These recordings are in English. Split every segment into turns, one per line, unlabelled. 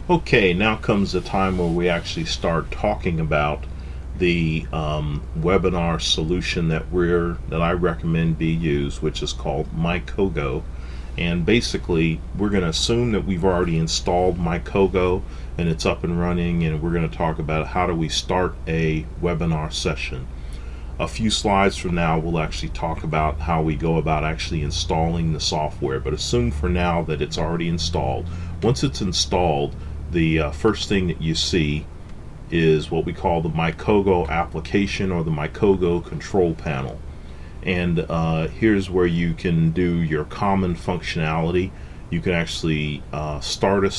Okay, now comes the time where we actually start talking about the webinar solution that I recommend be used, which is called MyCogo. And basically, we're going to assume that we've already installed MyCogo and it's up and running, and we're going to talk about how do we start a webinar session. A few slides from now, we'll actually talk about how we go about actually installing the software, but assume for now that it's already installed. Once it's installed, the first thing that you see is what we call the MyCogo application or the MyCogo control panel. And here's where you can do your common functionality. You can actually start a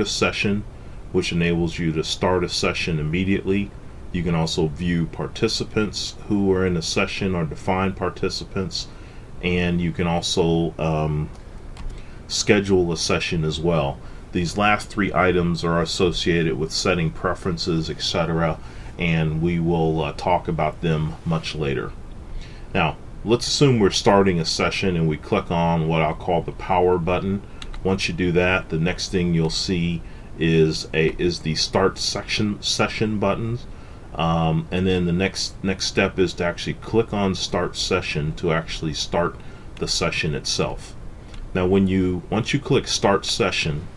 session, which enables you to start a session immediately. You can also view participants who are in a session or define participants, and you can also schedule a session as well. These last three items are associated with setting preferences, etc., and we will talk about them much later. Now, let's assume we're starting a session and we click on what I'll call the power button. Once you do that, the next thing you'll see is the start session buttons. And then the next step is to actually click on start session to actually start the session itself. Now, once you click start session,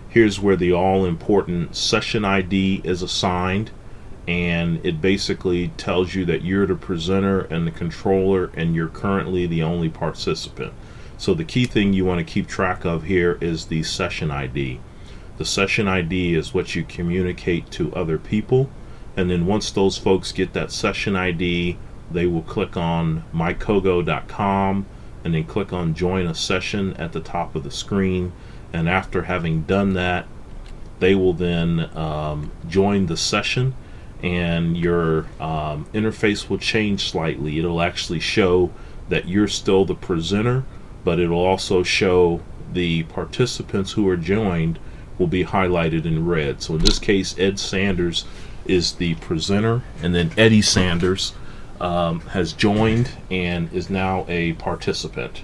here's where the all-important session ID is assigned, and it basically tells you that you're the presenter and the controller and you're currently the only participant. So the key thing you want to keep track of here is the session ID. The session ID is what you communicate to other people, and then once those folks get that session ID, they will click on mycogo.com and then click on join a session at the top of the screen. And after having done that, they will then join the session, and your interface will change slightly. It'll actually show that you're still the presenter, but it'll also show the participants who are joined will be highlighted in red. So in this case, Ed Sanders is the presenter, and then Eddie Sanders has joined and is now a participant.